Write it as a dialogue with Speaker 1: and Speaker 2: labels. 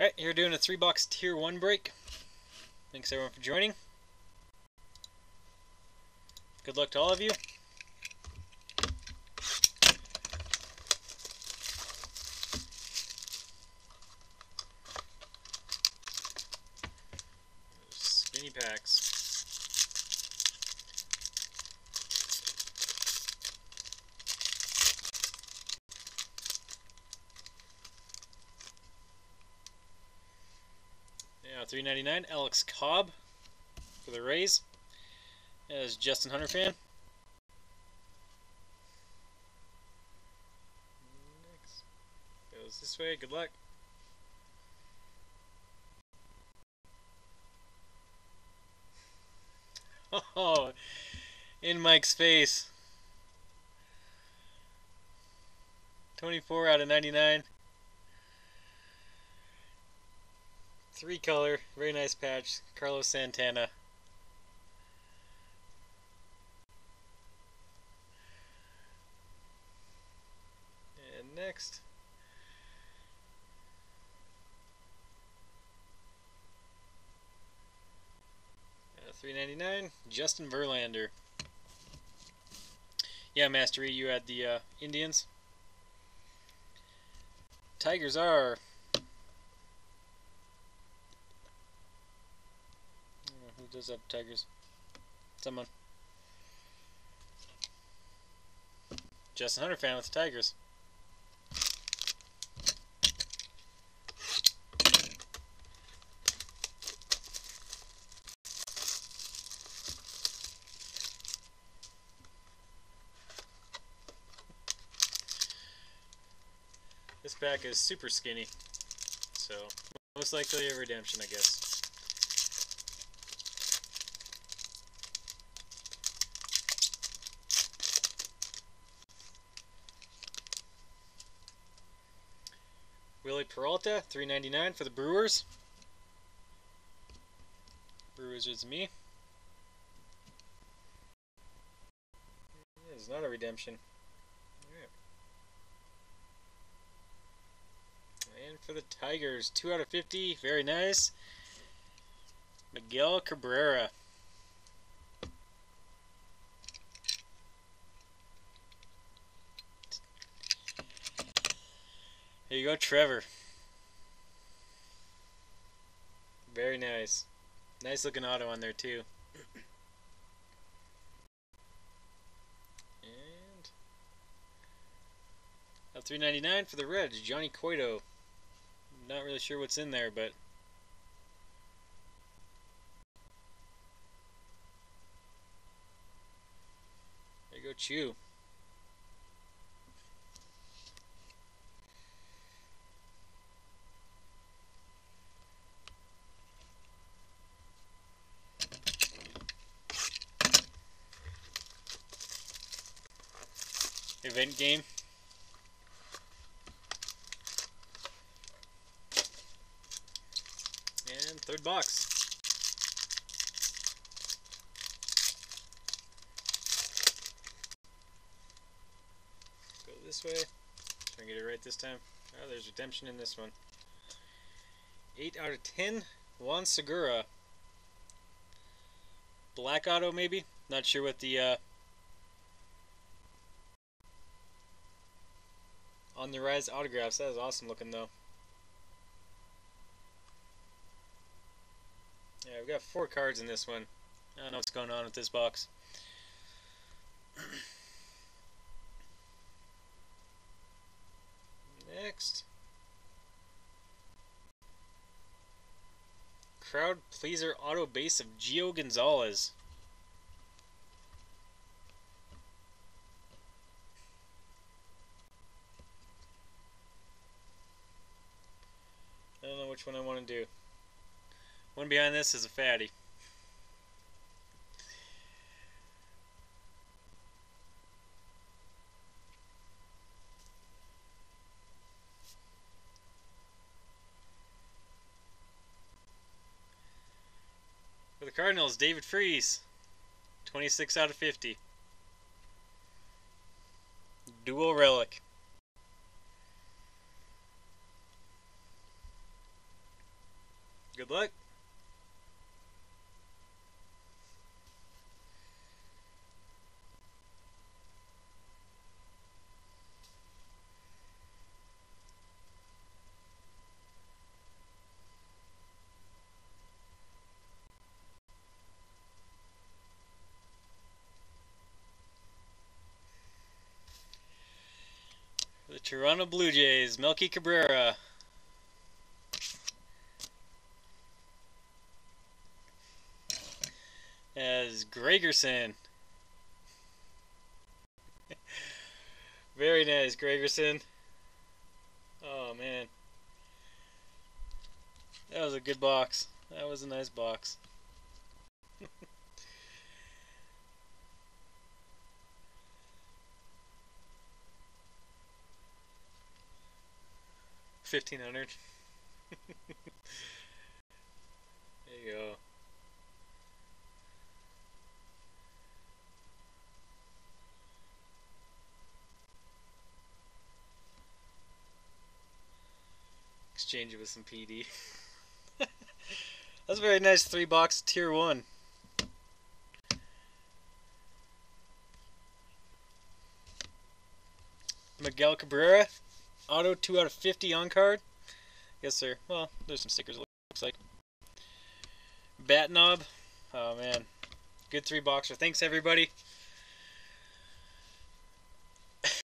Speaker 1: Alright, here doing a 3-box Tier 1 break. Thanks everyone for joining. Good luck to all of you. Spinny packs. Yeah, $3.99. Alex Cobb for the Rays. As Justin Hunter fan. Next goes this way. Good luck. Oh, in Mike's face. 24 out of 99. 3-color, very nice patch. Carlos Santana. And next. $3.99. Justin Verlander. Yeah, Master E, you had the Indians. Tigers are. Who does have Tigers? Someone. Justin Hunter fan with the Tigers. This pack is super skinny, so most likely a redemption, I guess. Willie Peralta, $3.99 for the Brewers. Brewers is me. It is not a redemption. And for the Tigers, 2 out of 50, very nice. Miguel Cabrera. Here you go, Trevor. Very nice. Nice looking auto on there too. And $3.99 for the Reds, Johnny Cueto. Not really sure what's in there, but there you go, Chew. Event game. And third box. Go this way. Try and get it right this time. Oh, there's redemption in this one. 8 out of 10. Juan Segura. Black auto, maybe? Not sure what the on the rise autographs. That is awesome looking though. Yeah, we've got 4 cards in this one. I don't know what's going on with this box. Next. Crowd pleaser auto base of Gio Gonzalez. I don't know which one I want to do. One behind this is a fatty. For the Cardinals, David Freese. 26 out of 50. Dual relic. Good luck. The Toronto Blue Jays, Melky Cabrera. As Gregerson. Very nice, Gregerson. Oh, man. That was a good box. That was a nice box. $1,500. There you go. Exchange it with some PD. That's a very nice 3-box tier 1. Miguel Cabrera, auto 2 out of 50 on card. Yes, sir. Well, there's some stickers. Looks like. Bat Knob. Oh man, good 3-boxer. Thanks everybody.